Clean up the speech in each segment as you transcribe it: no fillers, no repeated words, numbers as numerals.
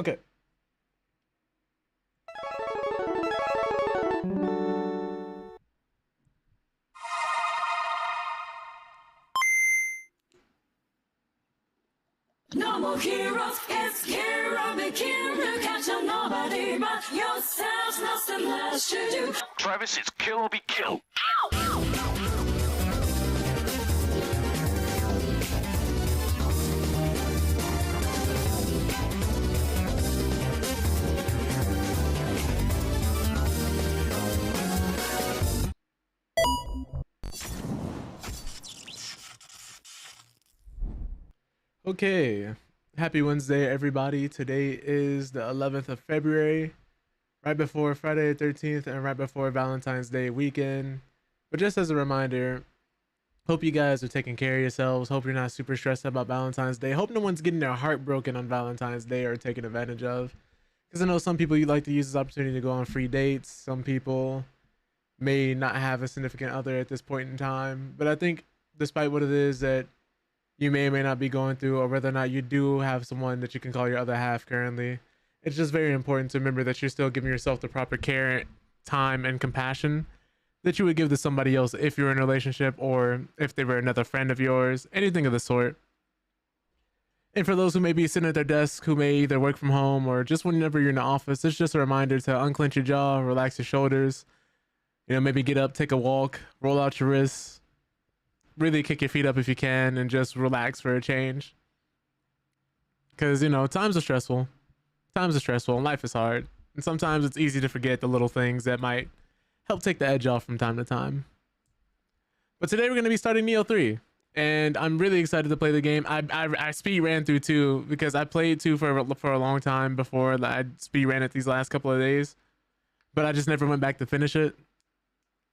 Okay. No more heroes, it's Kira the King. You can't tell nobody but yourself. Nothing less to do. Travis, it's kill or be killed. Okay. Happy Wednesday, everybody. Today is the 11th of February, right before Friday the 13th and right before Valentine's Day weekend. But just as a reminder, hope you guys are taking care of yourselves. Hope you're not super stressed about Valentine's Day. Hope no one's getting their heart broken on Valentine's Day or taken advantage of. Because I know some people you like to use this opportunity to go on free dates. Some people may not have a significant other at this point in time. But I think despite what it is that you may or may not be going through, or whether or not you do have someone that you can call your other half currently, it's just very important to remember that you're still giving yourself the proper care, time, and compassion that you would give to somebody else if you're in a relationship or if they were another friend of yours, anything of the sort. And for those who may be sitting at their desk, who may either work from home or just whenever you're in the office, it's just a reminder to unclench your jaw, relax your shoulders, maybe get up, take a walk, roll out your wrists, really kick your feet up if you can, and just relax for a change. Because, times are stressful. Times are stressful and life is hard. And sometimes it's easy to forget the little things that might help take the edge off from time to time. But today we're going to be starting Nioh 3. And I'm really excited to play the game. I speed ran through 2 because I played 2 for a long time before I speed ran it these last couple of days. But I just never went back to finish it.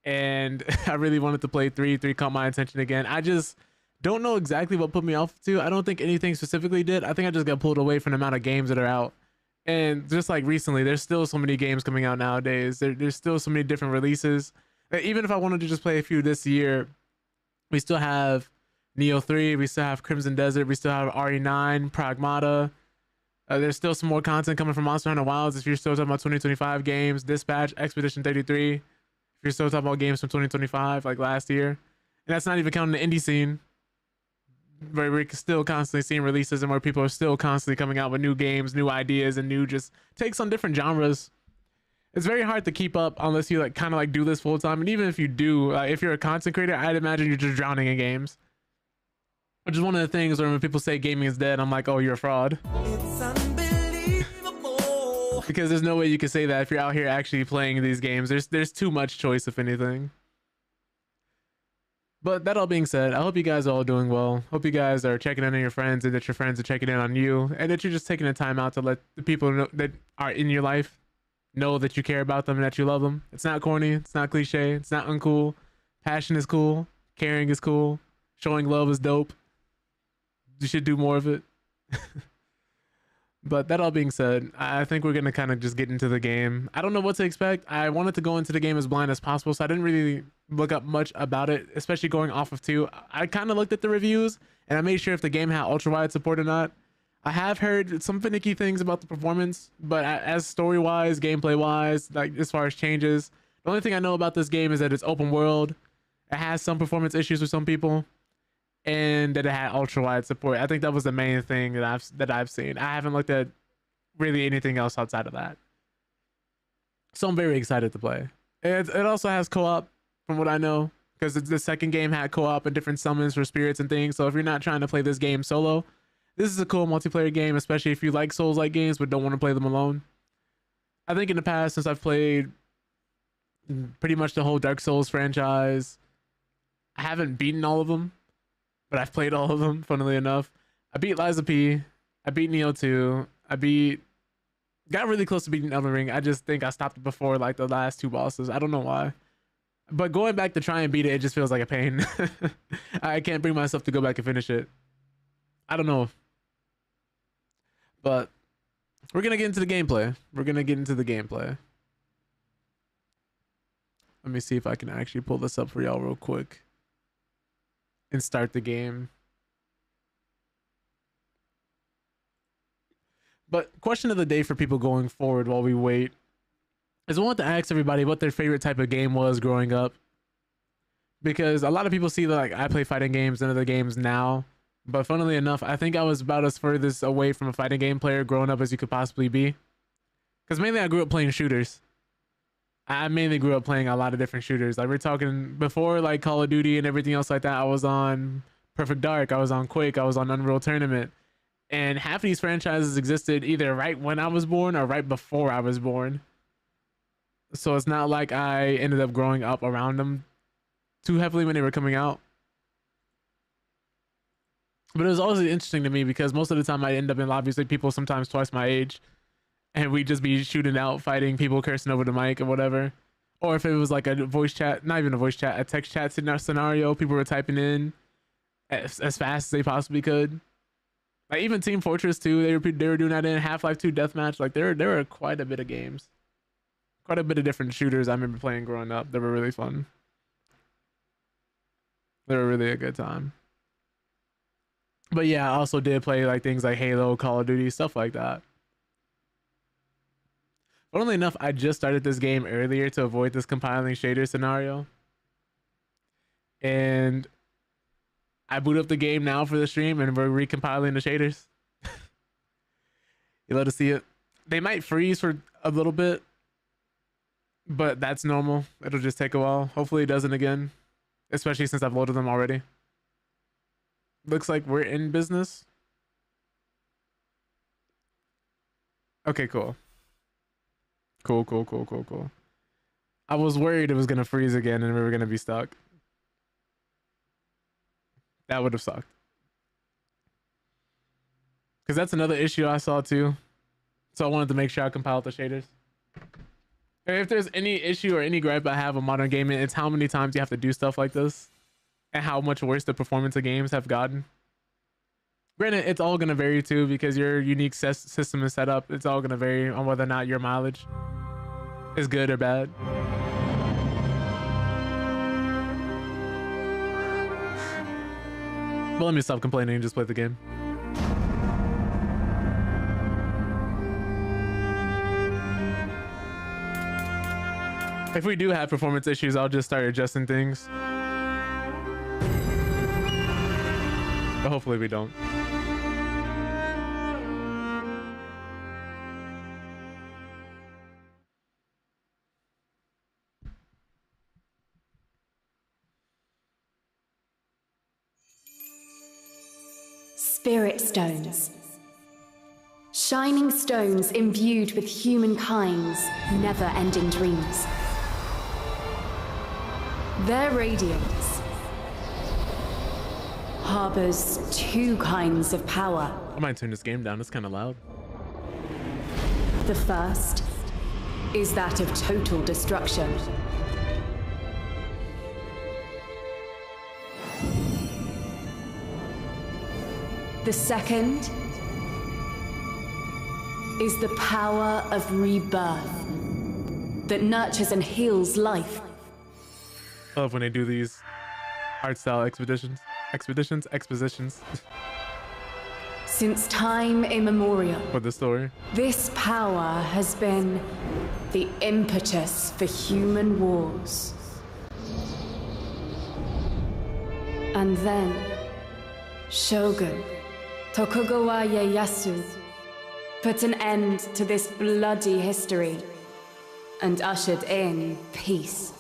And I really wanted to play 3. 3 caught my attention again. I just don't know exactly what put me off 2. I don't think anything specifically did. I think I just got pulled away from the amount of games that are out. And just like recently, there's still so many games coming out nowadays. There's still so many different releases. Even if I wanted to just play a few this year, we still have Nioh 3. We still have Crimson Desert. We still have RE9, Pragmata. There's still some more content coming from Monster Hunter Wilds. If you're still talking about 2025 games, Dispatch, Expedition 33. If you're still talking about games from 2025, like last year. And that's not even counting the indie scene, where we're still constantly seeing releases and where people are still constantly coming out with new games, new ideas, and new just takes on different genres. It's very hard to keep up unless you kind of do this full time. And even if you do, if you're a content creator, I'd imagine you're just drowning in games. Which is one of the things where when people say gaming is dead, I'm like, oh, you're a fraud. It's unbelievable. Because there's no way you can say that if you're out here actually playing these games. There's too much choice, if anything. But that all being said, I hope you guys are all doing well. Hope you guys are checking in on your friends and that your friends are checking in on you, and that you're just taking the time out to let the people know that are in your life know that you care about them and that you love them. It's not corny. It's not cliche. It's not uncool. Passion is cool. Caring is cool. Showing love is dope. You should do more of it. But that all being said, I think we're going to kind of just get into the game. I don't know what to expect. I wanted to go into the game as blind as possible, so I didn't really look up much about it, especially going off of 2. I kind of looked at the reviews, and I made sure if the game had ultra-wide support or not. I have heard some finicky things about the performance, but as story-wise, gameplay-wise, like as far as changes, the only thing I know about this game is that it's open world. It has some performance issues with some people, and that it had ultra wide support. I think that was the main thing that I've seen. I haven't looked at really anything else outside of that. So I'm very excited to play. It also has co-op from what I know, because the second game had co-op and different summons for spirits and things. So if you're not trying to play this game solo, this is a cool multiplayer game, especially if you like Souls-like games but don't want to play them alone. I think in the past, since I've played pretty much the whole Dark Souls franchise, I haven't beaten all of them, but I've played all of them, funnily enough. I beat Liza P. I beat Nioh 2. Got really close to beating Elden Ring. I just think I stopped it before the last 2 bosses. I don't know why. But going back to try and beat it, it just feels like a pain. I can't bring myself to go back and finish it. I don't know. But we're going to get into the gameplay. Let me see if I can actually pull this up for y'all real quick and start the game. But question of the day for people going forward while we wait is I want to ask everybody what their favorite type of game was growing up. Because a lot of people see that like I play fighting games and other games now. But funnily enough, I think I was about as furthest away from a fighting game player growing up as you could possibly be. Because mainly I grew up playing shooters. I mainly grew up playing a lot of different shooters. Like we're talking before like Call of Duty and everything else like that. I was on Perfect Dark. I was on Quake. I was on Unreal Tournament. And half of these franchises existed either right when I was born or right before I was born. So it's not like I ended up growing up around them too heavily when they were coming out. But it was always interesting to me because most of the time I end up in lobbies like people sometimes twice my age. And we'd just be shooting out, fighting, people cursing over the mic or whatever. Or if it was like a voice chat, not even a voice chat, a text chat scenario, people were typing in as fast as they possibly could. Like even Team Fortress 2, they were doing that in Half-Life 2 Deathmatch. Like there were quite a bit of games. Quite a bit of different shooters I remember playing growing up. They were really fun. They were really a good time. But yeah, I also did play like things like Halo, Call of Duty, stuff like that. Funnily enough, I just started this game earlier to avoid this compiling shader scenario. And I boot up the game now for the stream and we're recompiling the shaders. You love to see it. They might freeze for a little bit, but that's normal. It'll just take a while. Hopefully it doesn't again, especially since I've loaded them already. Looks like we're in business. Okay, cool. Cool. I was worried it was gonna freeze again and we were gonna be stuck. That would have sucked. Because that's another issue I saw too. So I wanted to make sure I compiled the shaders. If there's any issue or any gripe I have with modern gaming, it's how many times you have to do stuff like this. And how much worse the performance of games have gotten. Granted, it's all going to vary too because your unique system is set up. It's all going to vary on whether or not your mileage is good or bad. But let me stop complaining and just play the game. If we do have performance issues, I'll just start adjusting things. But hopefully we don't. Spirit stones. Shining stones imbued with humankind's never-ending dreams. Their radiance harbors two kinds of power. I might turn this game down, it's kind of loud. The first is that of total destruction. The second is the power of rebirth that nurtures and heals life. I love when they do these art style expositions. Since time immemorial, For the story. this power has been the impetus for human wars. And then, Shogun Tokugawa Ieyasu put an end to this bloody history and ushered in peace.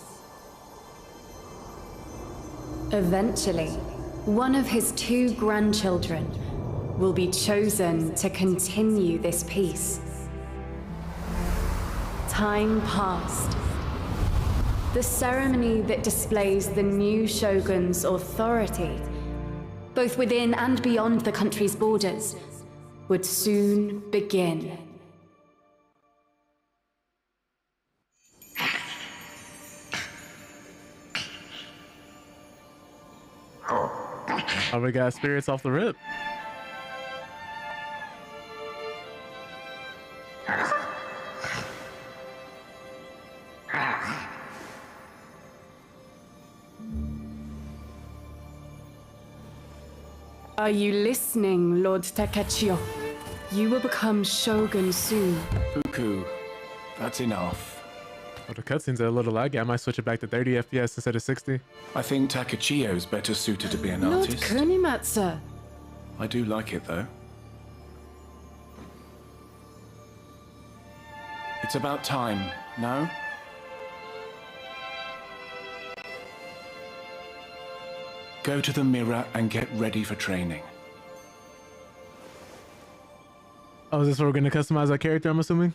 Eventually, one of his two grandchildren will be chosen to continue this peace. Time passed. The ceremony that displays the new shogun's authority, both within and beyond the country's borders, would soon begin. Oh, we got spirits off the rip. Are you listening, Lord Takachio? You will become Shogun soon. Fuku, that's enough. Oh, the cutscenes are a little laggy. I might switch it back to 30 FPS instead of 60. I think Takachiyo's better suited to be an Lord artist. Kunimatsu. I do like it though. It's about time, no? Go to the mirror and get ready for training. Oh, is this where we're gonna customize our character, I'm assuming?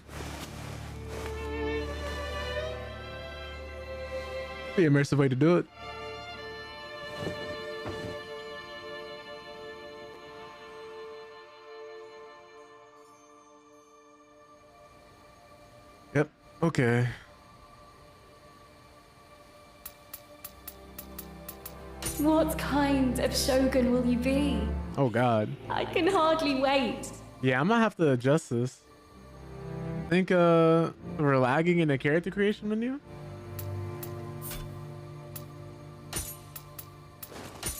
The immersive way to do it. Yep, okay. What kind of Shogun will you be? Oh god. I can hardly wait. Yeah, I'm gonna have to adjust this. I think we're lagging in the character creation menu.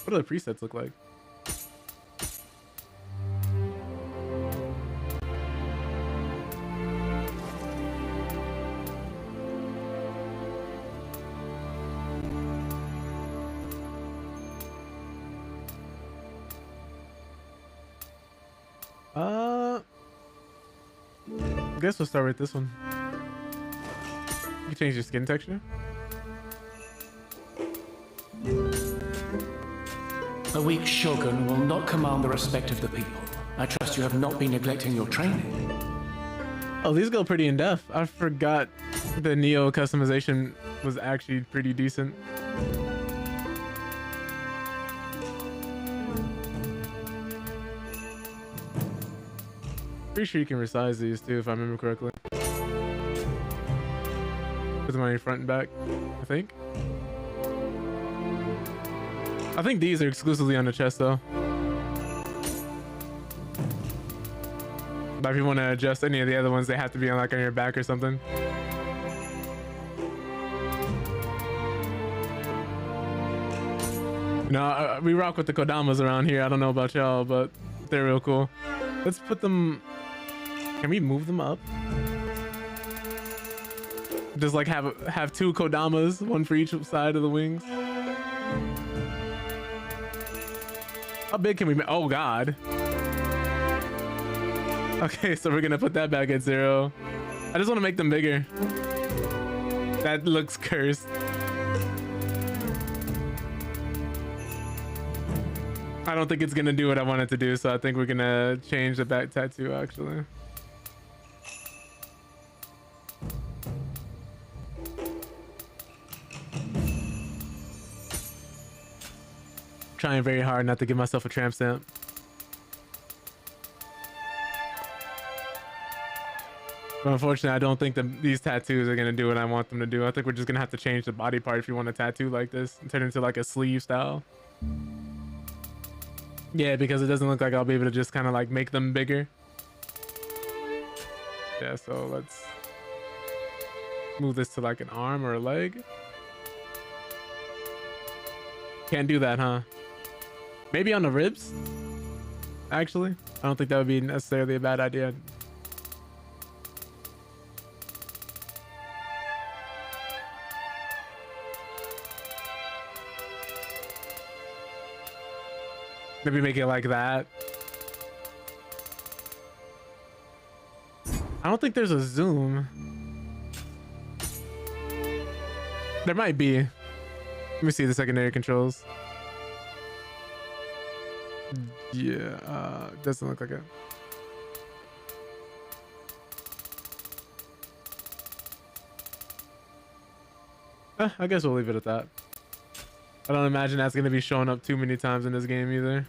What do the presets look like? I guess we'll start with this one. You can change your skin texture. A weak shogun will not command the respect of the people. I trust you have not been neglecting your training. Oh, these go pretty in depth. I forgot the Nioh customization was actually pretty decent. Pretty sure you can resize these too, if I remember correctly. Put them on your front and back, I think. I think these are exclusively on the chest though. But if you want to adjust any of the other ones, they have to be on like on your back or something. No, we rock with the Kodamas around here. I don't know about y'all, but they're real cool. Let's put them. Can we move them up? Just like have two Kodamas, one for each side of the wings. How big can we make? Oh god. Okay, so we're gonna put that back at 0. I just want to make them bigger. That looks cursed. I don't think it's gonna do what I want it to do, so I think we're gonna change the back tattoo actually. Trying very hard not to give myself a tramp stamp. But unfortunately, I don't think these tattoos are gonna do what I want them to do. I think we're just gonna have to change the body part if you want a tattoo like this and turn it into like a sleeve style. Yeah, because it doesn't look like I'll be able to just kind of like make them bigger. Yeah, so let's move this to like an arm or a leg. Can't do that, huh? Maybe on the ribs, actually. I don't think that would be necessarily a bad idea. Maybe make it like that. I don't think there's a zoom. There might be. Let me see the secondary controls. Yeah, doesn't look like it. I guess we'll leave it at that. I don't imagine that's going to be showing up too many times in this game either.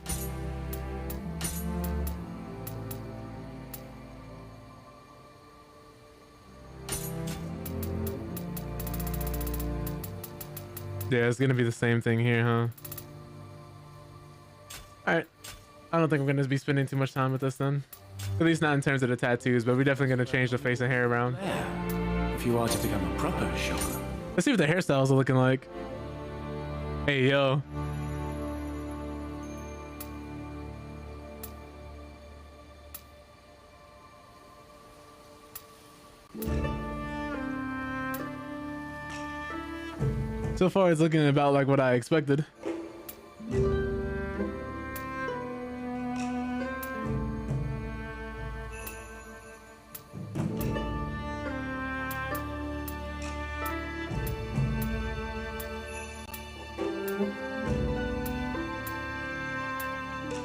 Yeah, it's going to be the same thing here, huh? Alright. I don't think I'm going to be spending too much time with this then. At least not in terms of the tattoos, but we're definitely going to change the face and hair around. If you are to become a proper shogun. Let's see what the hairstyles are looking like. Hey, yo. So far, it's looking about like what I expected.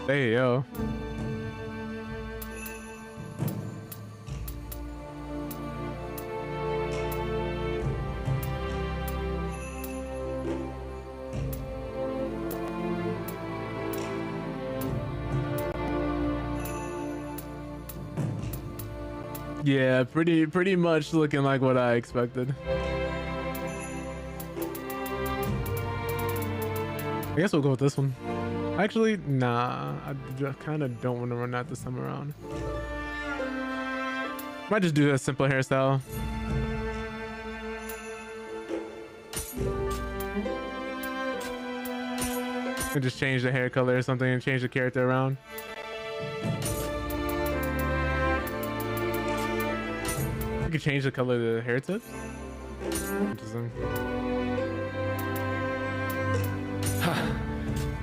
Hey, yo. Yeah, pretty much looking like what I expected. I guess we'll go with this one. Actually, nah, I kind of don't want to run that this time around. Might just do a simple hairstyle. And just change the hair color or something and change the character around. You could change the color of the hair tips. Interesting.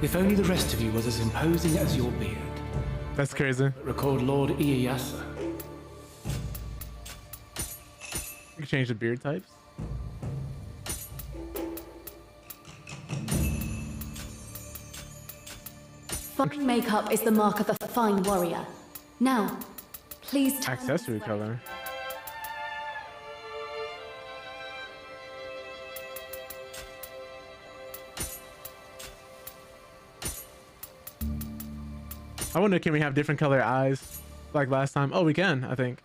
If only the rest of you was as imposing as your beard. That's crazy. Record Lord Ieyasu. You could change the beard types. Fine makeup is the mark of a fine warrior. Now, please turn Accessory this way. color. I wonder, can we have different color eyes like last time? Oh, we can, I think.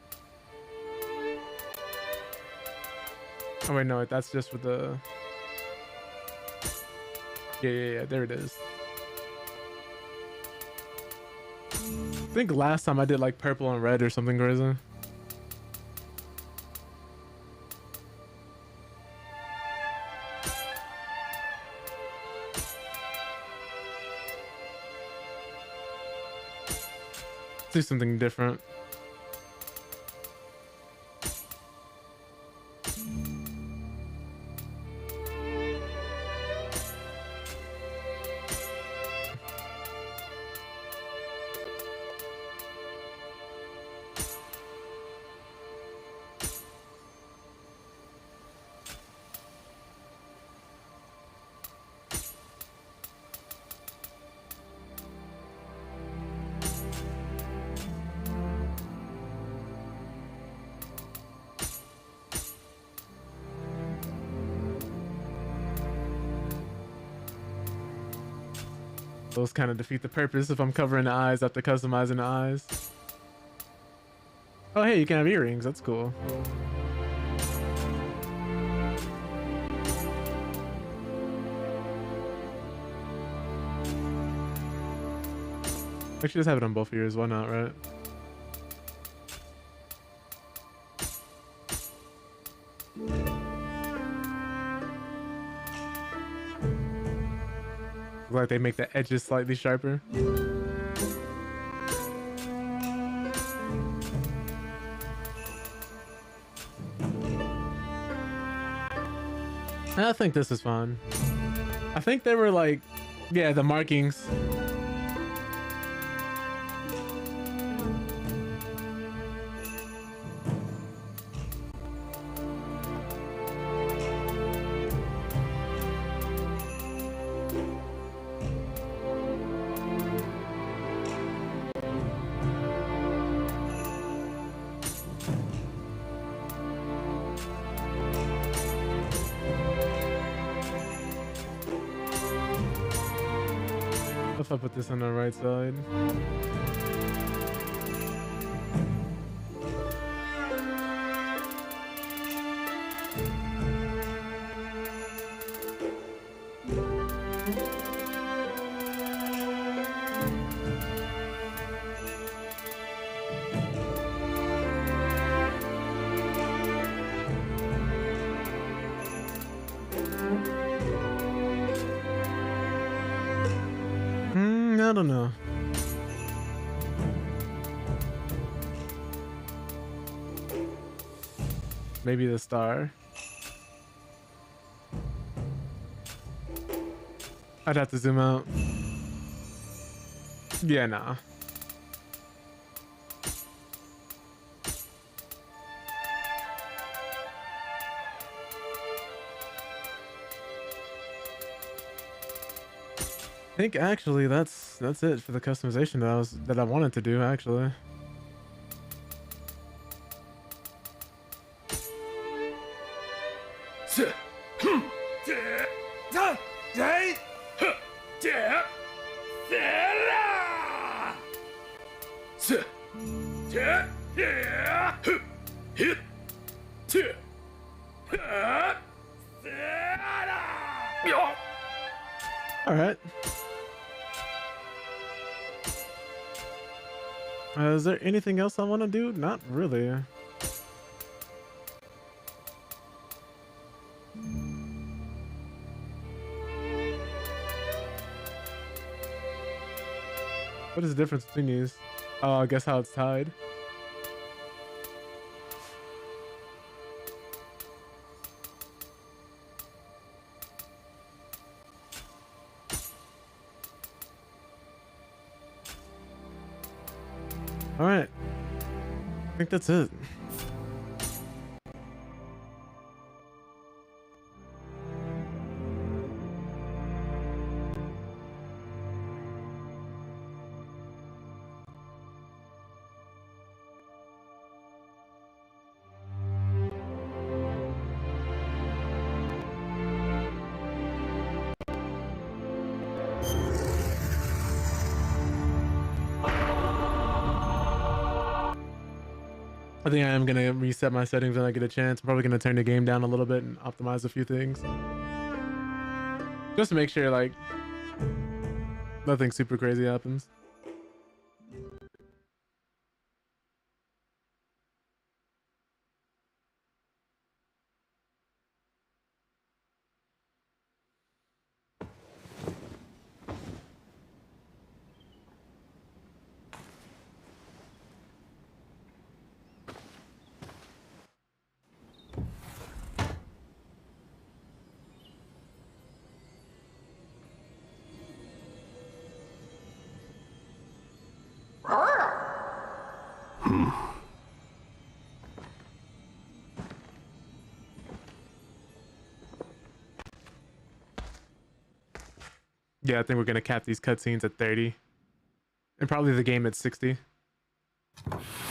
Oh wait, no, that's just with the... Yeah, there it is. I think last time I did like purple and red or something crazy. Do something different. Those kind of defeat the purpose if I'm covering the eyes after customizing the eyes. Oh, hey, you can have earrings. That's cool. Actually, just have it on both ears. Why not, right? Like they make the edges slightly sharper. I think this is fun. I think they were like, yeah, the markings. If I put this on the right side. I don't know. Maybe the star. I'd have to zoom out. Yeah, nah. I think actually that's it for the customization that I wanted to do actually. All right. Is there anything else I want to do? Not really. What is the difference between these? Oh, I guess how it's tied. All right. I think that's it. I think I am gonna reset my settings when I get a chance. I'm probably gonna turn the game down a little bit and optimize a few things. Just to make sure like nothing super crazy happens. Yeah, I think we're gonna cap these cutscenes at 30. And probably the game at 60.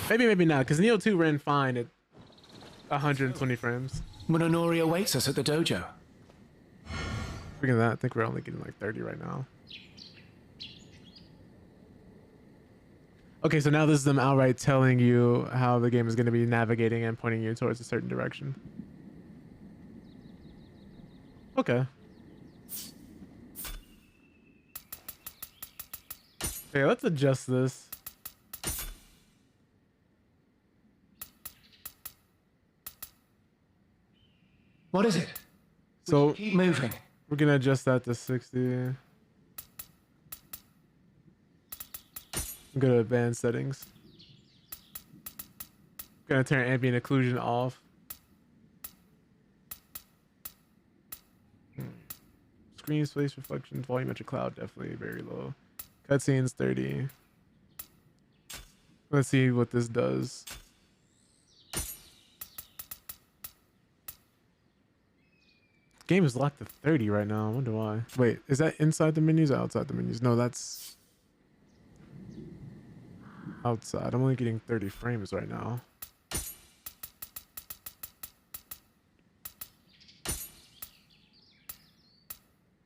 Maybe not, because Nioh 2 ran fine at 120 frames. Munonori awaits us at the dojo. Speaking of that, I think we're only getting like 30 right now. Okay, so now this is them outright telling you how the game is going to be navigating and pointing you towards a certain direction. Okay. Okay, let's adjust this. What is it? So Keep moving. we're going to adjust that to 60. Go to advanced settings. Gonna turn ambient occlusion off. Screen space reflections, volumetric cloud definitely very low. Cutscenes 30. Let's see what this does. Game is locked to 30 right now. I wonder why. Wait, is that inside the menus or outside the menus? No, that's outside. I'm only getting 30 frames right now.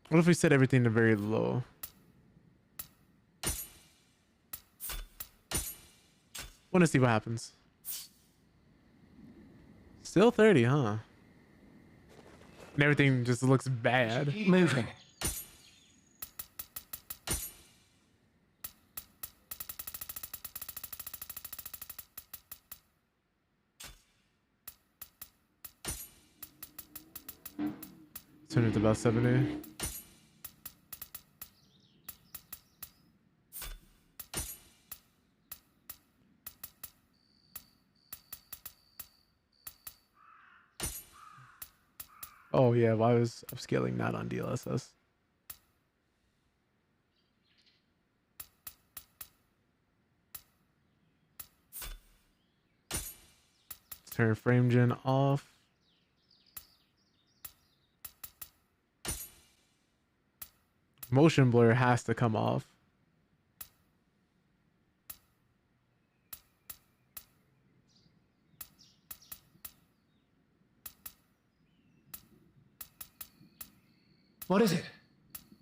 What if we set everything to very low? Want to see what happens. Still 30, huh? And everything just looks bad. Keep moving. Turn it to about 70. Oh yeah, why was upscaling not on DLSS? turn frame gen off. Motion blur has to come off. What is it?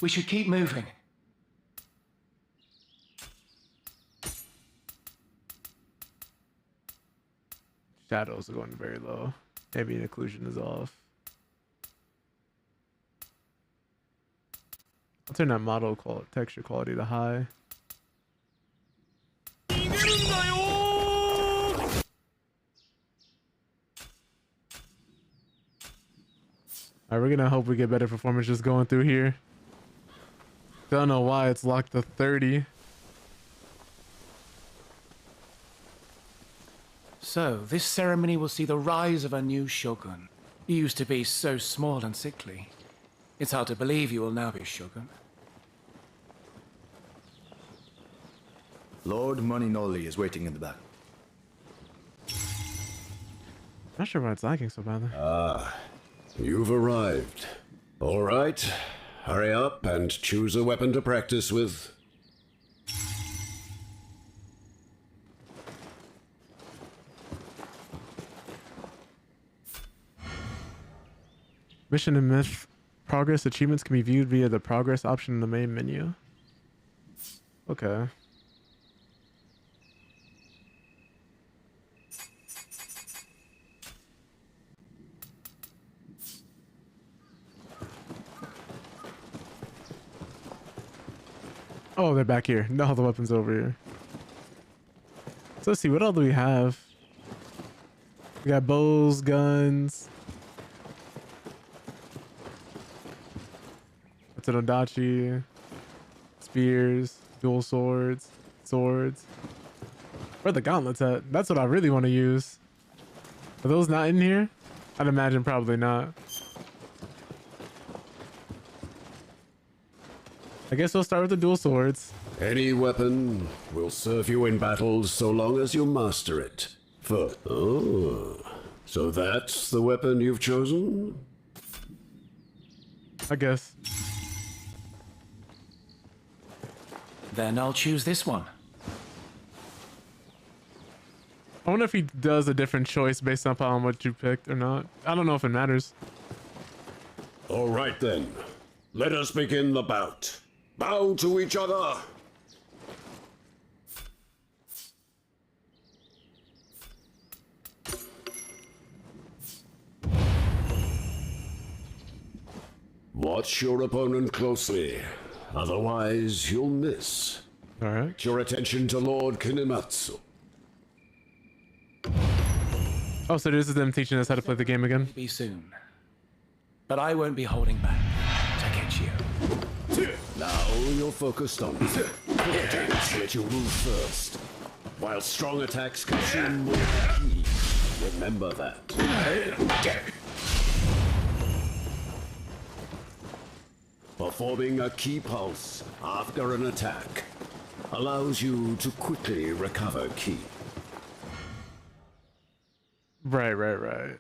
We should keep moving. Shadows are going very low. Ambient occlusion is off. I'll turn that model texture quality to high. Alright, we're gonna hope we get better performance just going through here. Don't know why it's locked to 30. So, this ceremony will see the rise of a new shogun. You used to be so small and sickly. It's hard to believe you will now be shogun. Lord Moninoli is waiting in the back. Not sure why it's lagging so badly. You've arrived. All right, hurry up and choose a weapon to practice with. Mission and myth progress achievements can be viewed via the progress option in the main menu. Okay. Oh, they're back here. No, the weapon's over here. So let's see, what all do we have? We got bows, guns. What's an Odachi? Spears, dual swords, swords. Where are the gauntlets at? That's what I really want to use. Are those not in here? I'd imagine probably not. I guess we'll start with the dual swords. Any weapon will serve you in battles so long as you master it. Oh, so that's the weapon you've chosen? I guess. Then I'll choose this one. I wonder if he does a different choice based upon what you picked or not. I don't know if it matters. All right then, let us begin the bout. Bow to each other. Watch your opponent closely, otherwise you'll miss. All right. Your attention to Lord Kinematsu. Oh, so this is them teaching us how to play the game again. Be soon. But I won't be holding back to catch you. Now you're focused on quick attacks let you move first, while strong attacks consume more ki. Remember that. Performing a ki pulse after an attack allows you to quickly recover ki. Right.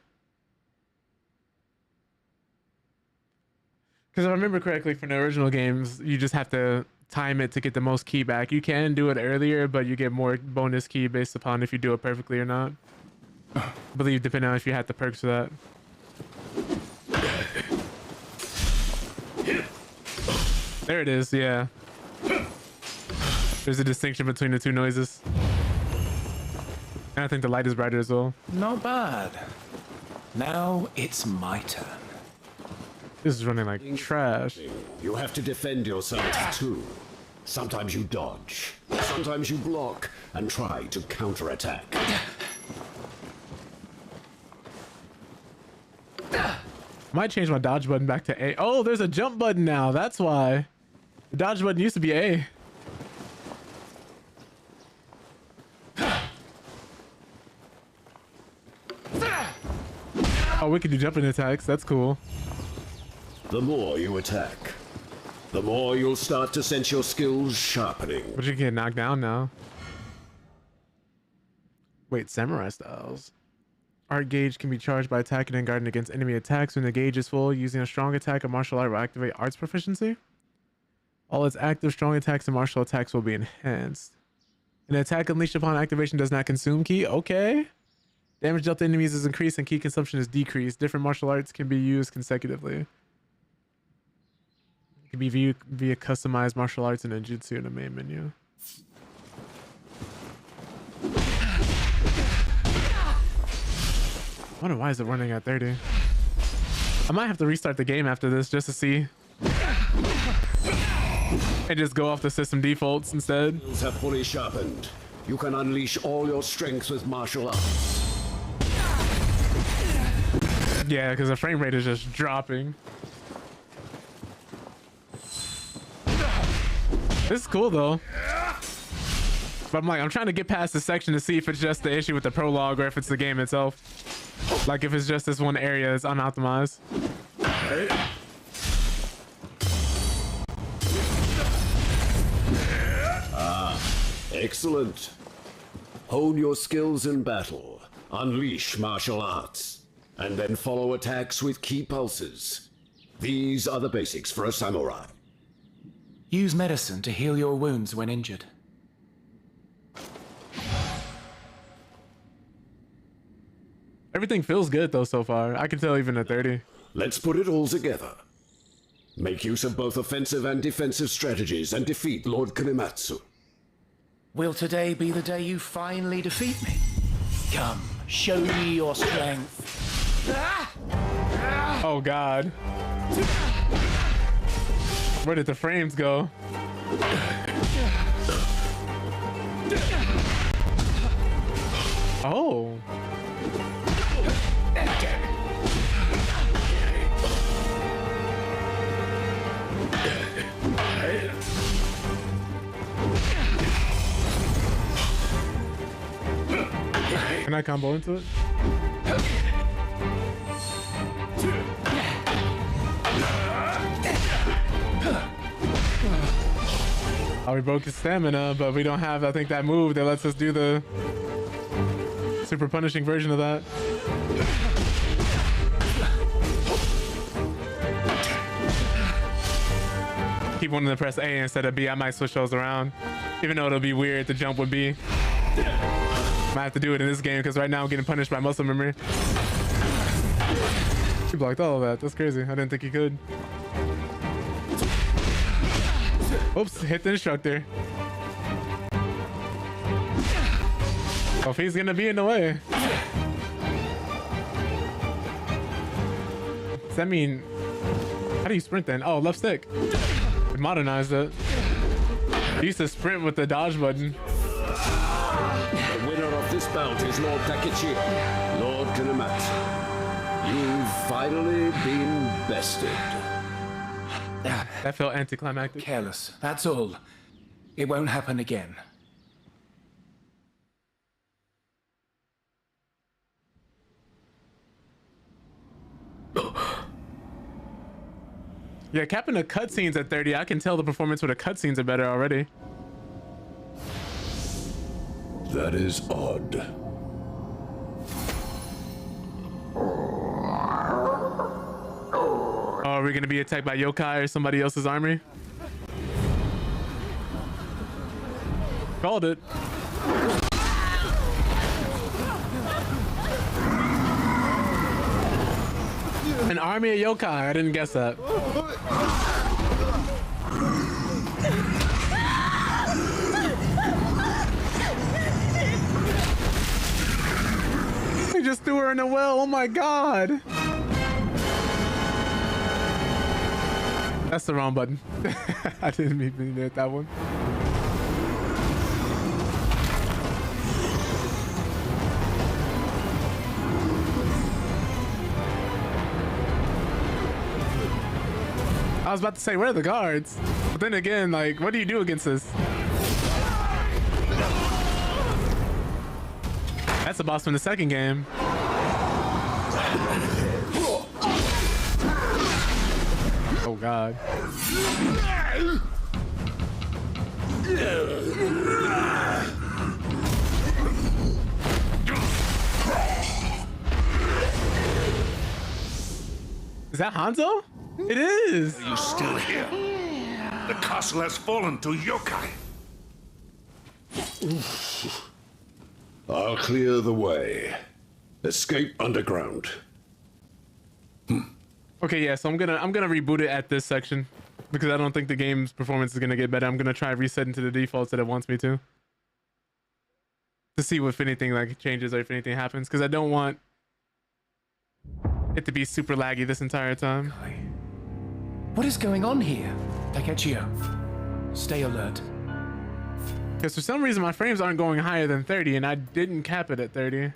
Because if I remember correctly from the original games, you just have to time it to get the most ki back. You can do it earlier, but you get more bonus ki based upon if you do it perfectly or not. I believe depending on if you have the perks for that. There it is, yeah. There's a distinction between the two noises. And I think the light is brighter as well. Not bad. Now it's my turn. This is running like trash. You have to defend yourself too. Sometimes you dodge, sometimes you block and try to counterattack. Might change my dodge button back to A. Oh, there's a jump button now. That's why. The dodge button used to be A. Oh, we can do jumping attacks. That's cool. The more you attack, the more you'll start to sense your skills sharpening. But you can get knocked down now. Wait, samurai styles. art gauge can be charged by attacking and guarding against enemy attacks. When the gauge is full, using a strong attack, a martial art will activate arts proficiency. All its active strong attacks and martial attacks will be enhanced. An attack unleashed upon activation does not consume ki. Okay. Damage dealt to enemies is increased and ki consumption is decreased. Different martial arts can be used consecutively. It can be viewed via customized martial arts and ninjutsu in the main menu. I wonder why is it running at 30. I might have to restart the game after this just to see. And just go off the system defaults instead. Skills have fully sharpened. You can unleash all your strength with martial arts. Yeah, because the frame rate is just dropping. This is cool though. But I'm like, I'm trying to get past this section to see if it's just the issue with the prologue or if it's the game itself. Like if it's just this one area that's unoptimized. Excellent. Hone your skills in battle. Unleash martial arts. And then follow attacks with key pulses. These are the basics for a samurai. Use medicine to heal your wounds when injured. Everything feels good though so far. I can tell even at 30. Let's put it all together. Make use of both offensive and defensive strategies and defeat Lord Kunematsu. Will today be the day you finally defeat me? Come, show me your strength. Oh God. Where did the frames go? Oh. Can I combo into it? Oh, we broke his stamina, but we don't have, I think, that move that lets us do the super punishing version of that. Keep wanting to press A instead of B. I might switch those around, even though it'll be weird. The jump would be. Might have to do it in this game because right now I'm getting punished by muscle memory. He blocked all of that. That's crazy. I didn't think he could. Oops, hit the instructor. Oh, if he's gonna be in the way. Does that mean, how do you sprint then? Oh, left stick. We modernized it. I used to sprint with the dodge button. The winner of this bout is Lord Takechi, Lord Kunematsu. You've finally been bested. That felt anticlimactic. Careless, that's all. It won't happen again. Yeah, capping the cutscenes at 30, I can tell the performance with the cutscenes are better already. That is odd. Oh, are we gonna be attacked by yokai or somebody else's army? Called it. An army of yokai. I didn't guess that. They just threw her in a well. Oh my god. That's the wrong button. I didn't mean to hit that one. I was about to say, where are the guards? But then again, like, what do you do against this? That's the boss from the second game. Oh god. Is that Hanzo? It is. Are you still here? The castle has fallen to yokai. I'll clear the way. Escape underground. Okay, yeah, so I'm gonna reboot it at this section because I don't think the game's performance is gonna get better. I'm gonna try resetting to the defaults that it wants me to see if anything like changes or if anything happens, because I don't want it to be super laggy this entire time. What is going on here? Takechio, stay alert. Because for some reason my frames aren't going higher than 30, and I didn't cap it at 30.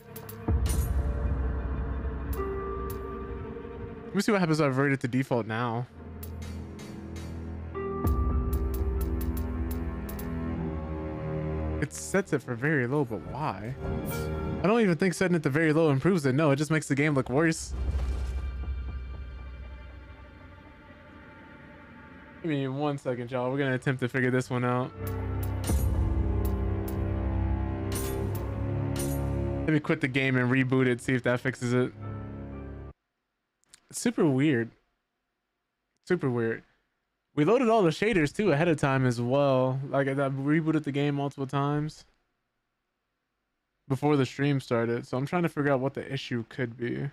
Let me see what happens if I revert it to default now. It sets it for very low, but why? I don't even think setting it to very low improves it. No, it just makes the game look worse. Give me 1 second, y'all. We're gonna attempt to figure this one out. Let me quit the game and reboot it, see if that fixes it. It's super weird. Super weird. We loaded all the shaders too ahead of time as well. Like I rebooted the game multiple times before the stream started. So I'm trying to figure out what the issue could be.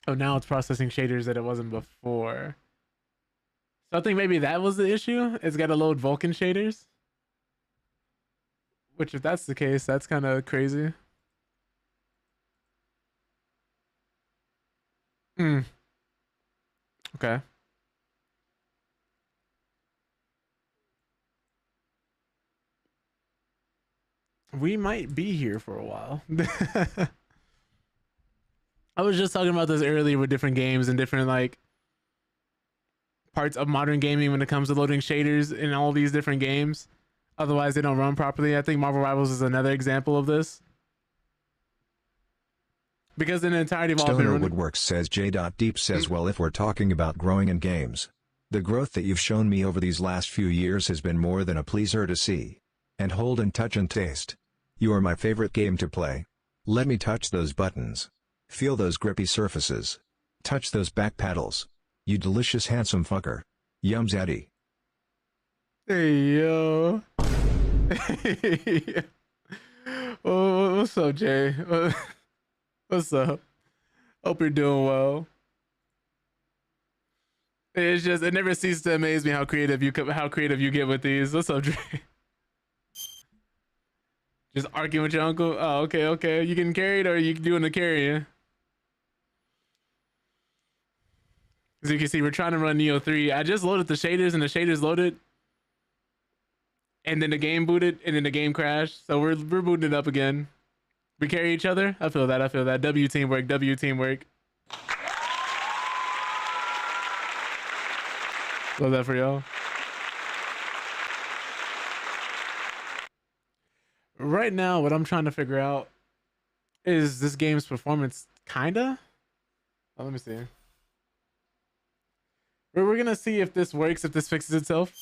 Oh, now it's processing shaders that it wasn't before. So I think maybe that was the issue. It's got to load Vulkan shaders. Which, if that's the case, that's kind of crazy. Okay. We might be here for a while. I was just talking about this earlier with different games and different like parts of modern gaming when it comes to loading shaders in all these different games. Otherwise, they don't run properly. I think Marvel Rivals is another example of this. Because in the entirety of all Stoner Woodworks says J.Deep says, well, if we're talking about growing in games, the growth that you've shown me over these last few years has been more than a pleaser to see. And hold and touch and taste. You are my favorite game to play. Let me touch those buttons. Feel those grippy surfaces. Touch those back paddles. You delicious handsome fucker. Yum zaddy. Hey yo. Oh, what's up, Jay? What's up? Hope you're doing well. It's just, it never ceases to amaze me how creative you get with these. What's up, Dre? Just arguing with your uncle? Oh, okay. You getting carried or are you doing the carrying? As you can see, we're trying to run Nioh 3. I just loaded the shaders and the shaders loaded. And then the game booted and then the game crashed. So we're booting it up again. We carry each other. I feel that. W teamwork. Love that for y'all. Right now, what I'm trying to figure out is this game's performance, kinda. Oh, let me see. We're gonna see if this works, if this fixes itself.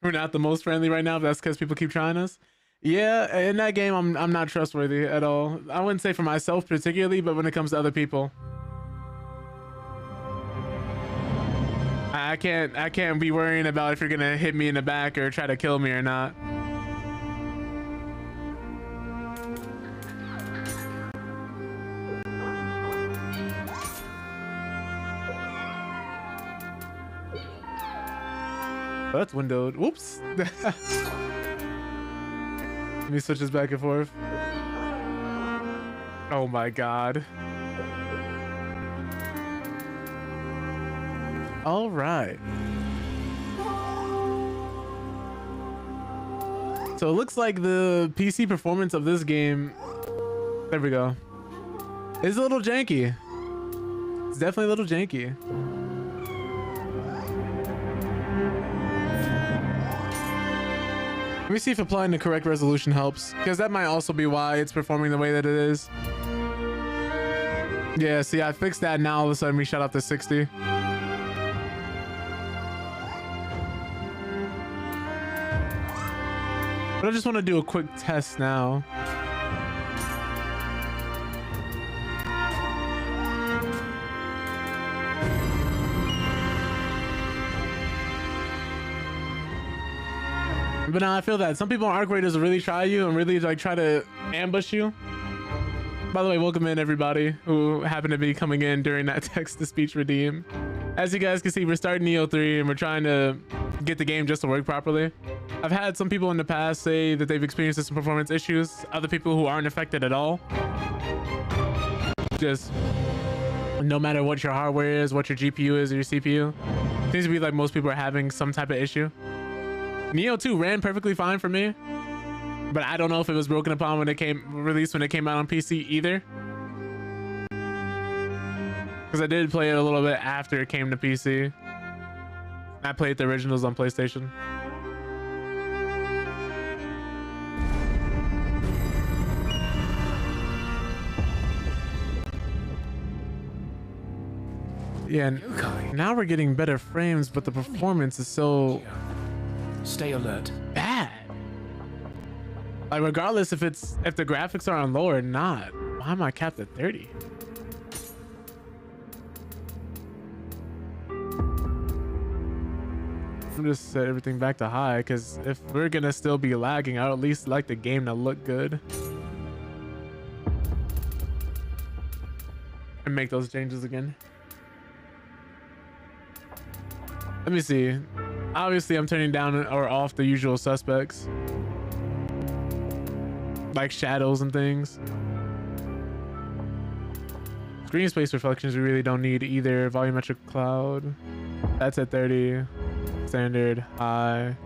We're not the most friendly right now, but that's because people keep trying us. Yeah, in that game, I'm not trustworthy at all. I wouldn't say for myself particularly, but when it comes to other people, I can't be worrying about if you're gonna hit me in the back or try to kill me or not. Oh, that's windowed. Whoops. Let me switch this back and forth. Oh my god. All right. So it looks like the PC performance of this game, there we go, is a little janky. It's definitely a little janky. Let me see if applying the correct resolution helps, because that might also be why it's performing the way that it is. Yeah, see, I fixed that. Now all of a sudden we shut off to 60. But But I just want to do a quick test now. But now I feel that some people on Arc Raiders will really try you and really like try to ambush you. By the way, welcome in everybody who happen to be coming in during that text-to-speech redeem. As you guys can see, we're starting Nioh 3 and we're trying to get the game just to work properly. I've had some people in the past say that they've experienced some performance issues. Other people who aren't affected at all. Just no matter what your hardware is, what your GPU is or your CPU. Seems to be like most people are having some type of issue. Nioh 2 ran perfectly fine for me, but I don't know if it was broken upon when it released when it came out on PC either. Because I did play it a little bit after it came to PC. I played the originals on PlayStation. Yeah, and now we're getting better frames, but the performance is so Stay alert. bad. Like regardless if the graphics are on low or not, why am I capped at 30? I'm just set everything back to high because if we're gonna still be lagging, I'd at least like the game to look good and make those changes again. Let me see. Obviously, I'm turning down or off the usual suspects, like shadows and things. Screen space reflections we really don't need either. Volumetric cloud, that's at 30. Standard, high.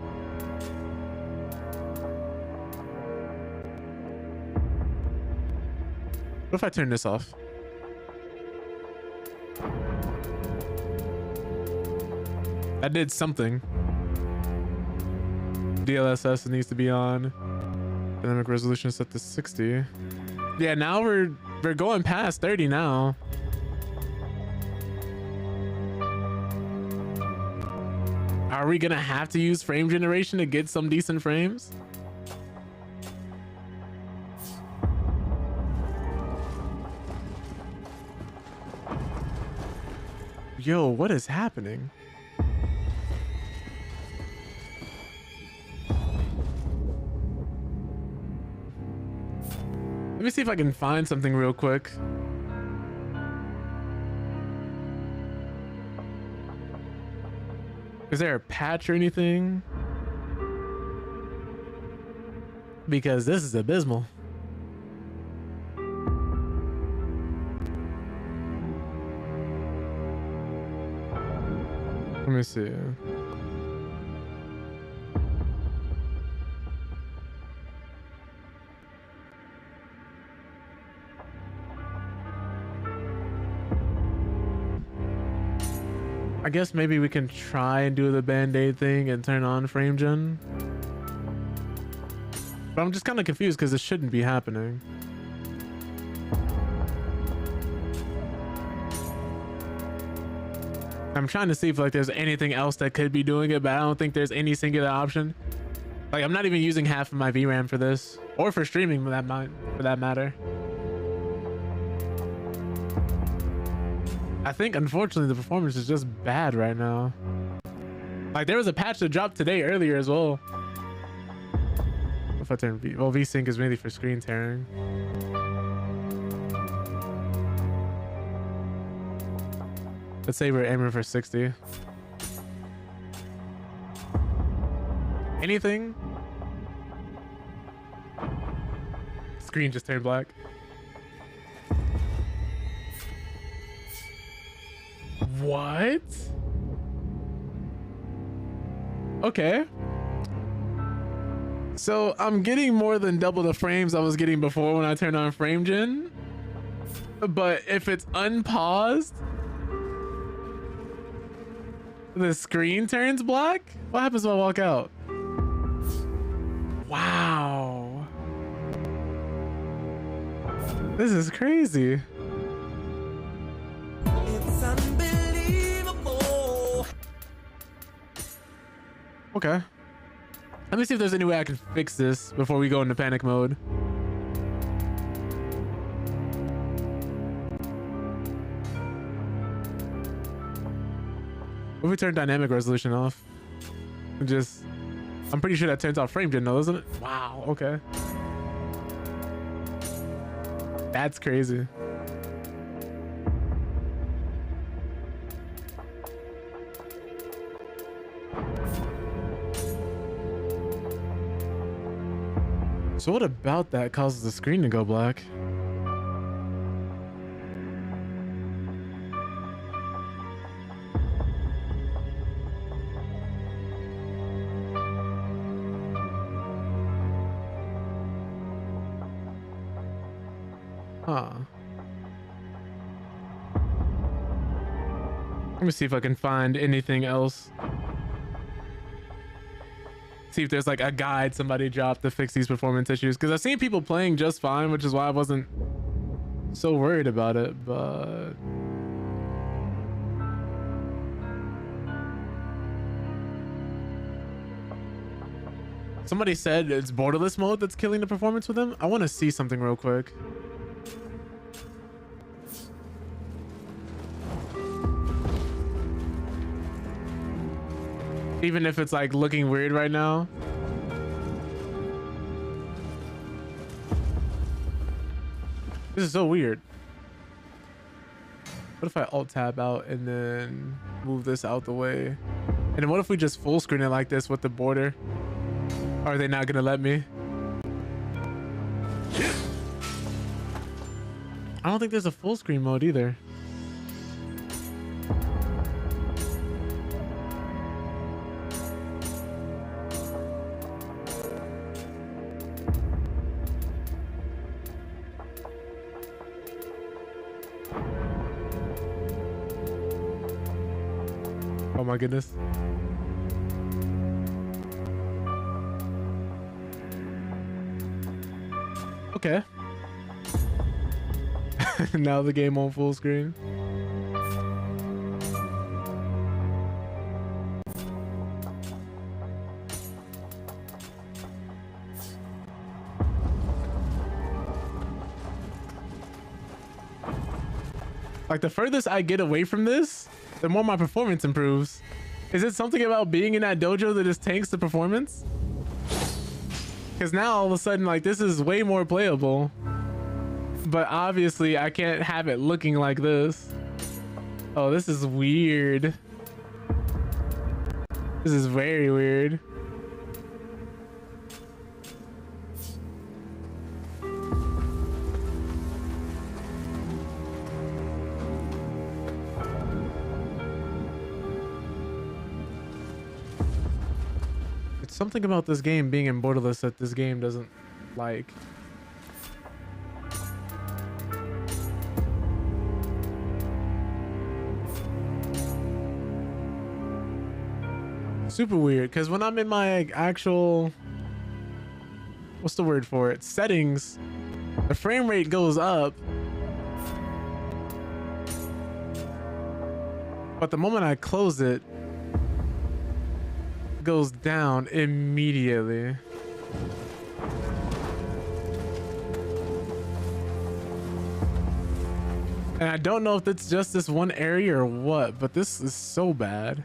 What if I turn this off? That did something. DLSS needs to be on. Dynamic resolution is set to 60. Yeah, now we're going past 30 now. Are we gonna have to use frame generation to get some decent frames? Yo, what is happening? Let me see if I can find something real quick. Is there a patch or anything? Because this is abysmal. Let me see. I guess maybe we can try and do the band-aid thing and turn on frame gen. But I'm just kind of confused because it shouldn't be happening. I'm trying to see if like there's anything else that could be doing it, but I don't think there's any singular option. Like I'm not even using half of my VRAM for this, or for streaming for that matter. I think unfortunately the performance is just bad right now. Like there was a patch that dropped today earlier as well. If I turn VSync is really for screen tearing. Let's say we're aiming for 60. Anything? Screen just turned black. What? Okay. So I'm getting more than double the frames I was getting before when I turned on frame gen. But if it's unpaused, the screen turns black? What happens when I walk out? Wow. This is crazy. It's unbelievable. Okay. Let me see if there's any way I can fix this before we go into panic mode. What if we turn dynamic resolution off? Just, I'm pretty sure that turns off frame gen though, doesn't it? Wow, okay. That's crazy. So what about that causes the screen to go black? Huh. Let me see if I can find anything else. See if there's like a guide somebody dropped to fix these performance issues, because I've seen people playing just fine, which is why I wasn't so worried about it. But somebody said it's borderless mode that's killing the performance with them. I want to see something real quick. Even if it's like looking weird right now. This is so weird. What if I alt tab out and then move this out the way? And then what if we just full screen it like this with the border? Are they not gonna let me? I don't think there's a full screen mode either. Oh my goodness. Okay. Now the game on full screen. Like the furthest I get away from this, the more my performance improves. Is it something about being in that dojo that just tanks the performance? Because now all of a sudden, like, this is way more playable. But obviously I can't have it looking like this. Oh, this is weird. This is very weird. Something about this game being in borderless that this game doesn't like. Super weird, because when I'm in my actual, what's the word for it, settings, the frame rate goes up, but the moment I close it, goes down immediately. And I don't know if it's just this one area or what, but this is so bad.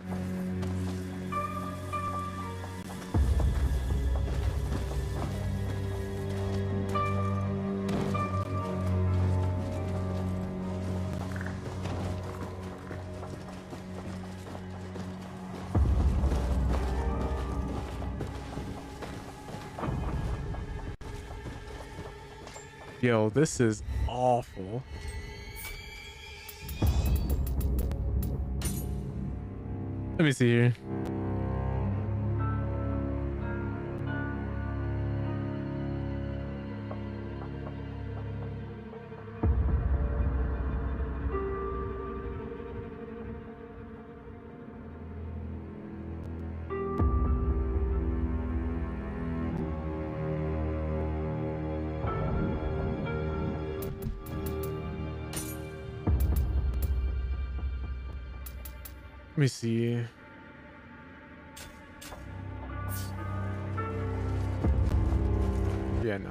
Yo, this is awful. Let me see here. Let me see. Yeah, no.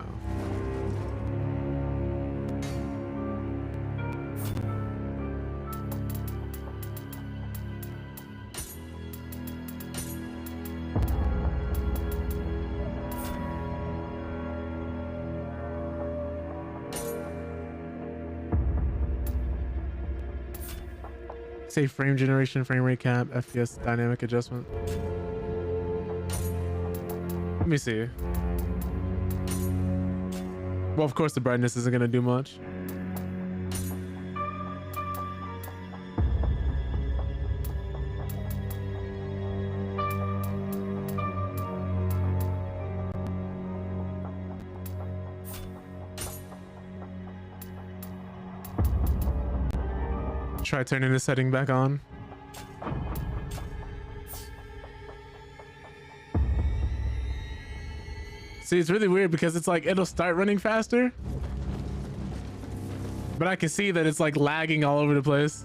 Say frame generation, frame rate cap, FPS dynamic adjustment. Let me see. Well, of course the brightness isn't gonna do much. Try turning the setting back on. See, it's really weird because it's like it'll start running faster, but I can see that it's like lagging all over the place.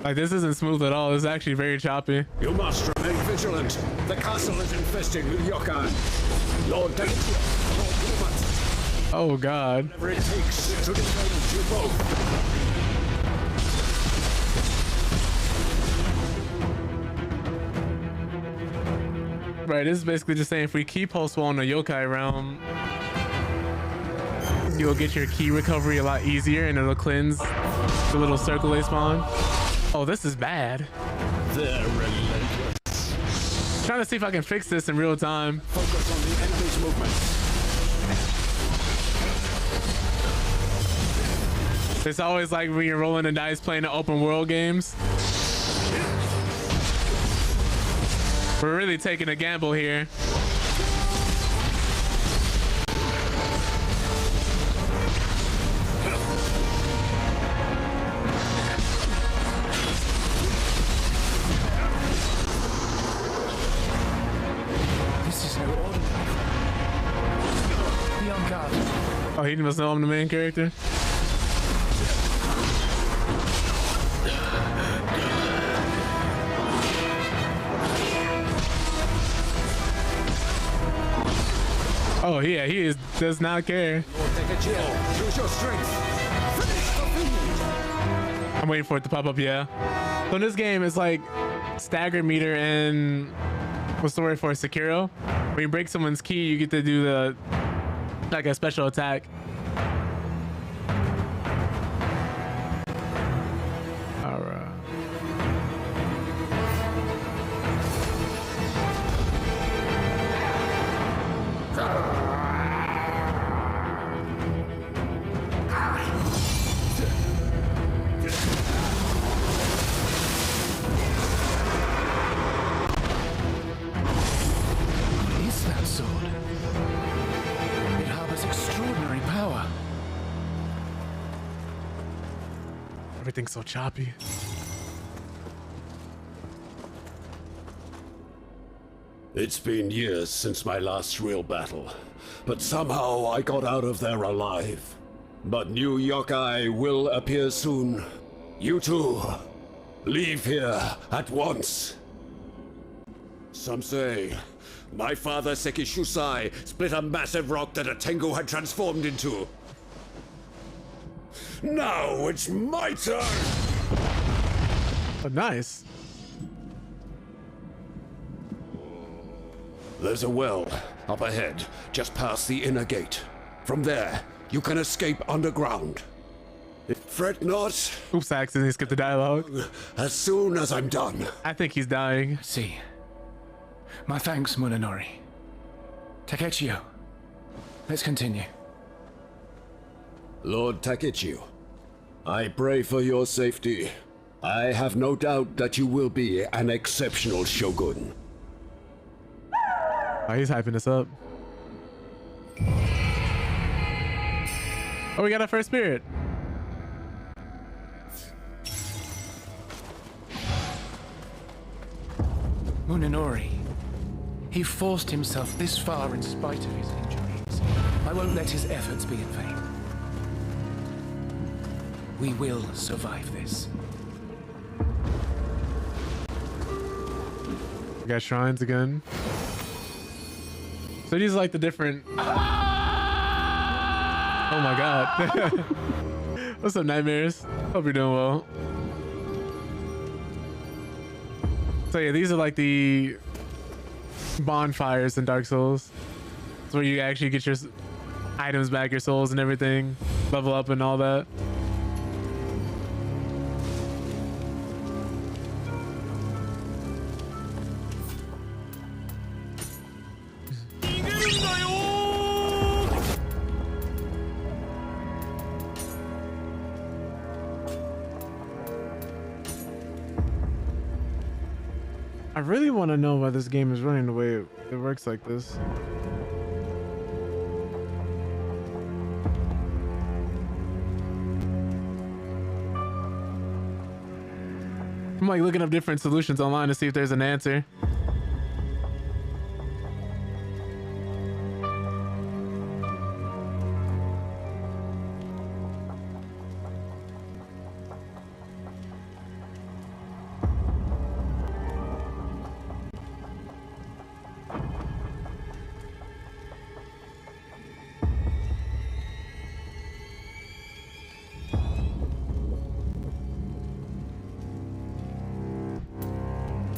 Like this isn't smooth at all. It's actually very choppy. You must remain vigilant. The castle is infested with yokai. Lord Danger, Lord Gilbert. Oh God. Whatever it takes to defend you both. Right, this is basically just saying if we keep Pulsewall in the yokai realm, you'll get your key recovery a lot easier and it'll cleanse the little circle they spawn. Oh, this is bad. They're relentless. Trying to see if I can fix this in real time. Focus on the enemy's movements. It's always like when you're rolling the dice playing the open world games. We're really taking a gamble here. This is no ordinary. Be on guard. Oh, he must know I'm the main character. Oh yeah, he does not care. Take a chill. Use your strength. Finish the fiend. I'm waiting for it to pop up, yeah. So in this game, it's like stagger meter and what's the word for it? Sekiro. When you break someone's key, you get to do the like a special attack. All right. Everything's so choppy. It's been years since my last real battle, but somehow I got out of there alive. But new yokai will appear soon. You too. Leave here at once. Some say my father Sekishusai split a massive rock that a Tengu had transformed into. Now it's my turn! Oh, nice. There's a well up ahead, just past the inner gate. From there, you can escape underground. Fret not. Oops, I accidentally skipped the dialogue. As soon as I'm done. I think he's dying. See. My thanks, Munenori. Takechio. Let's continue. Lord Takechiyo, I pray for your safety. I have no doubt that you will be an exceptional shogun. Oh, he's hyping this up. Oh, we got our first spirit. Munenori. He forced himself this far in spite of his injuries. I won't let his efforts be in vain. We will survive this. We got shrines again. So these are like the different. Oh my god. What's up, Nightmares? Hope you're doing well. So yeah, these are like the bonfires in Dark Souls. It's where you actually get your items back, your souls and everything, level up and all that. I really want to know why this game is running the way it works like this. I'm like looking up different solutions online to see if there's an answer.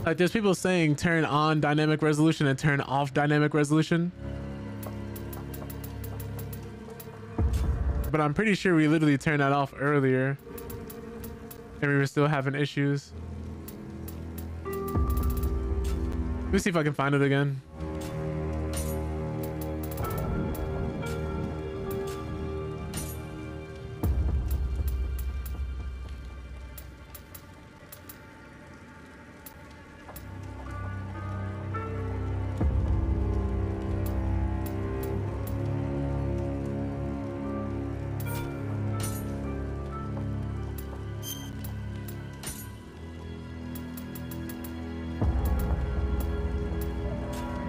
Like there's people saying turn on dynamic resolution and turn off dynamic resolution. But I'm pretty sure we literally turned that off earlier. And we were still having issues. Let me see if I can find it again.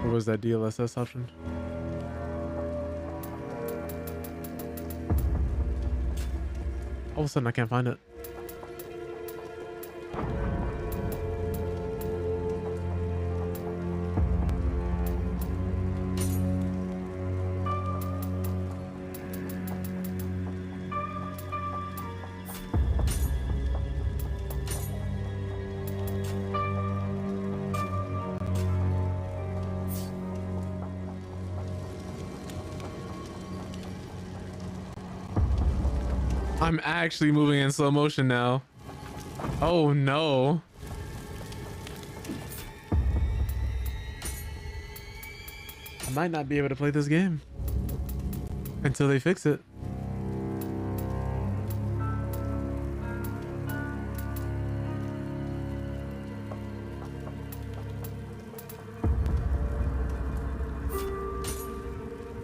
What was that DLSS option? All of a sudden I can't find it. I'm actually moving in slow motion now. Oh no. I might not be able to play this game until they fix it.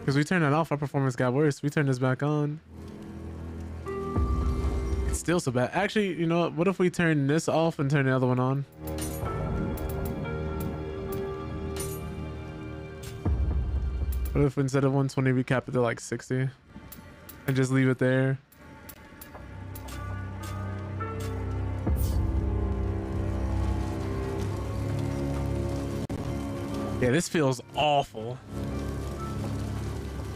Because we turned it off, our performance got worse. We turned this back on. Still so bad. Actually, you know what if we turn this off and turn the other one on? What if instead of 120 we cap it to like 60 and just leave it there? Yeah, this feels awful.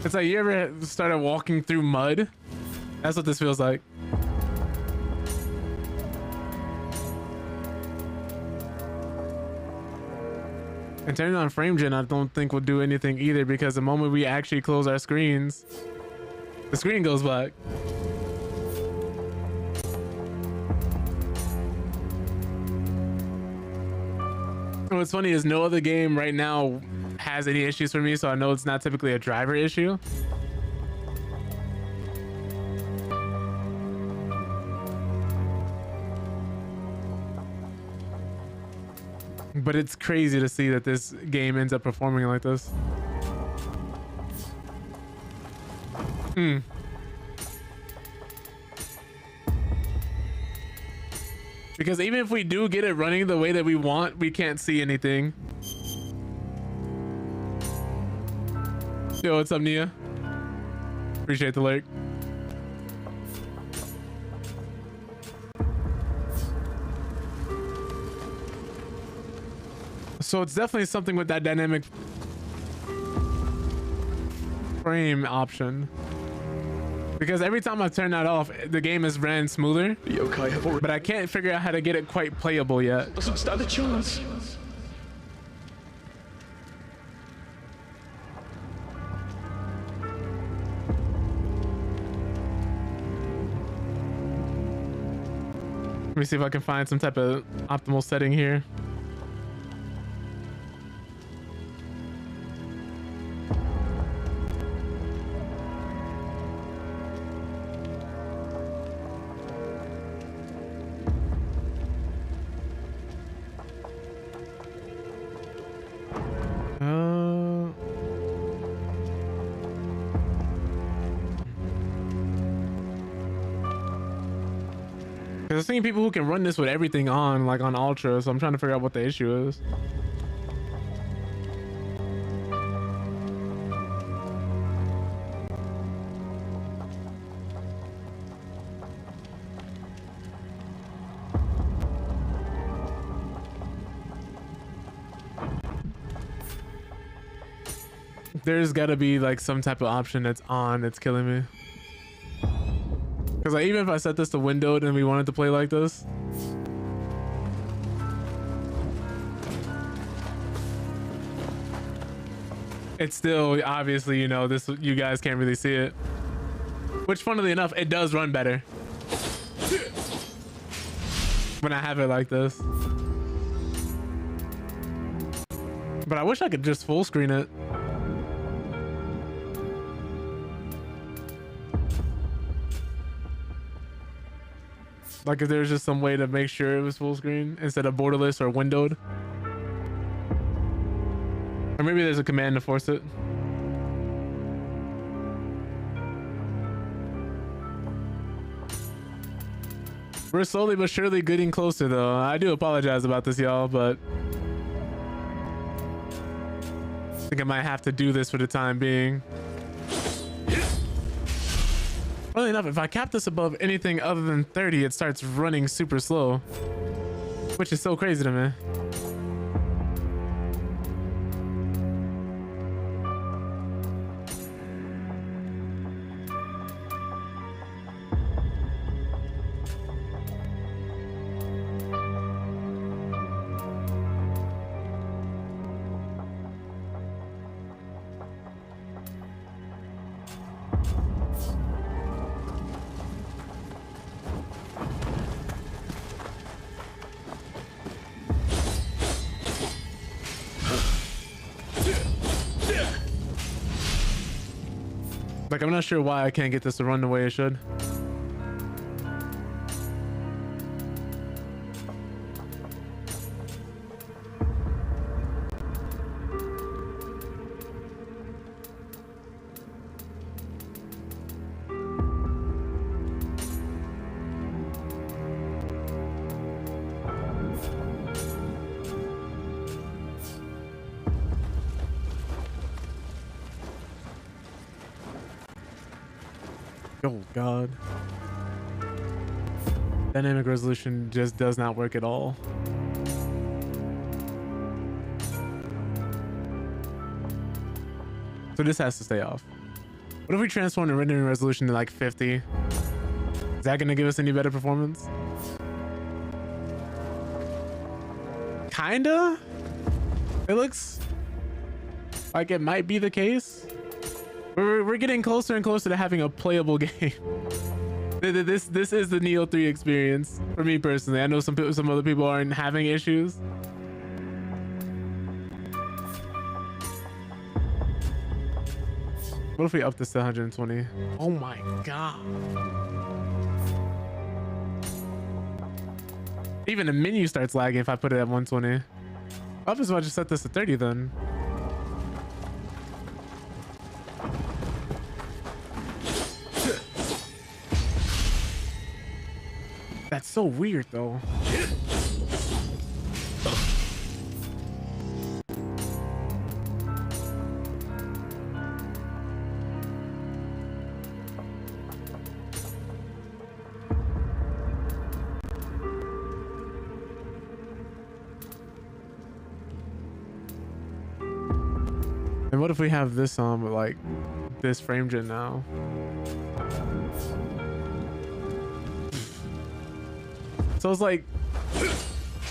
It's like you ever started walking through mud? That's what this feels like. And turning on frame gen I don't think will do anything either, because the moment we actually close our screens, the screen goes black. And what's funny is no other game right now has any issues for me, so I know it's not typically a driver issue. But it's crazy to see that this game ends up performing like this. Because even if we do get it running the way that we want, we can't see anything. Yo, what's up, Nioh? Appreciate the lurk. So it's definitely something with that dynamic frame option. Because every time I turn that off, the game is ran smoother. The yokai have already... But I can't figure out how to get it quite playable yet. Doesn't stand a chance. Let me see if I can find some type of optimal setting here. I've seen people who can run this with everything on, like on ultra, so I'm trying to figure out what the issue is. There's gotta be like some type of option that's on that's killing me. Because like, even if I set this to windowed and we wanted to play like this, it's still obviously, you know, this, you guys can't really see it. Which, funnily enough, it does run better when I have it like this. But I wish I could just full screen it. Like if there's just some way to make sure it was full screen instead of borderless or windowed. Or maybe there's a command to force it. We're slowly but surely getting closer though. I do apologize about this, y'all, but I think I might have to do this for the time being. Funnily enough, if I cap this above anything other than 30, it starts running super slow, which is so crazy to me. Like, I'm not sure why I can't get this to run the way it should. Oh god. Dynamic resolution just does not work at all. So this has to stay off. What if we transform the rendering resolution to like 50? Is that gonna give us any better performance? Kinda? It looks like it might be the case. We're getting closer and closer to having a playable game. This is the Nioh 3 experience for me personally. I know some other people aren't having issues. What if we up this to 120? Oh my god. Even the menu starts lagging if I put it at 120. Obviously, I just set this to 30 then. That's so weird though. And what if we have this on with like this frame gen now? So it's like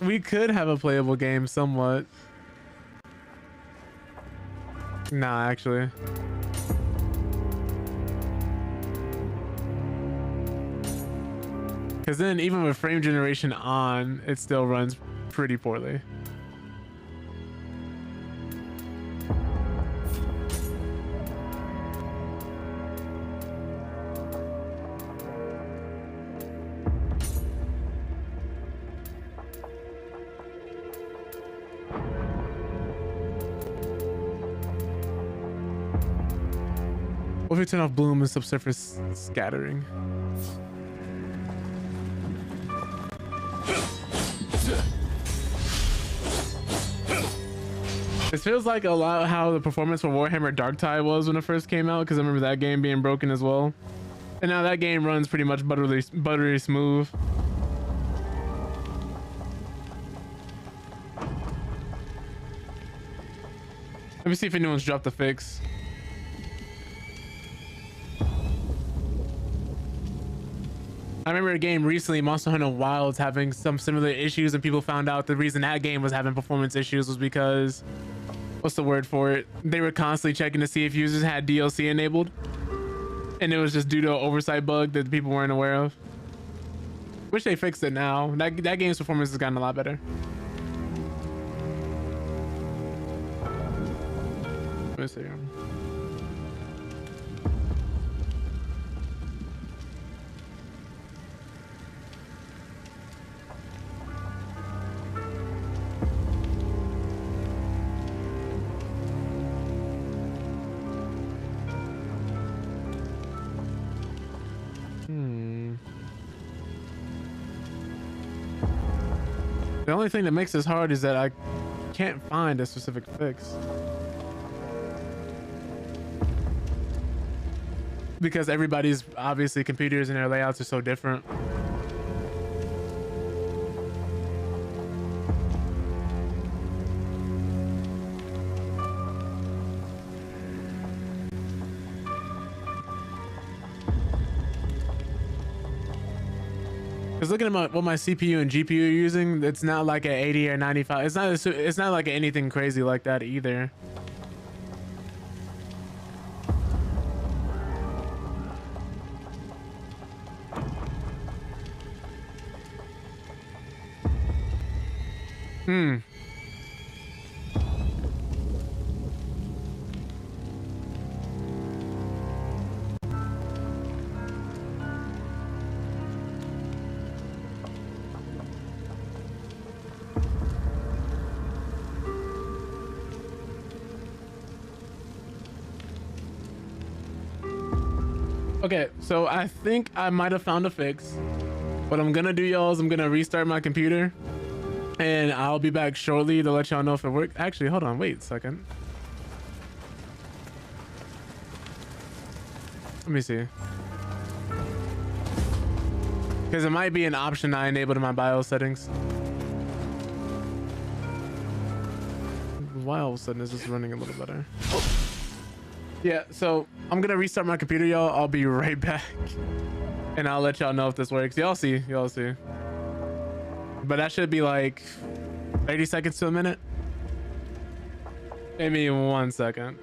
we could have a playable game somewhat. Nah, actually. Because then even with frame generation on, it still runs pretty poorly. What if we turn off bloom and subsurface scattering? It feels like a lot how the performance for Warhammer Darktide was when it first came out, because I remember that game being broken as well. And now that game runs pretty much buttery smooth. Let me see if anyone's dropped the fix. I remember a game recently, Monster Hunter Wilds, having some similar issues, and people found out the reason that game was having performance issues was because, what's the word for it? They were constantly checking to see if users had DLC enabled, and it was just due to an oversight bug that people weren't aware of. Wish they fixed it now. That game's performance has gotten a lot better. Let me see. The only thing that makes this hard is that I can't find a specific fix. Because everybody's obviously computers and their layouts are so different. Because looking at what my CPU and GPU are using, it's not like an 80 or 95. It's not like anything crazy like that either. Okay, so I think I might have found a fix. What I'm gonna do, y'all, is I'm gonna restart my computer, and I'll be back shortly to let y'all know if it worked. Actually, hold on, wait a second. Let me see. Because it might be an option I enabled in my BIOS settings. Why all of a sudden is this running a little better? Yeah, so I'm gonna restart my computer, y'all. I'll be right back, and I'll let y'all know if this works. Y'all see. But that should be like 30 seconds to a minute. Maybe 1 second.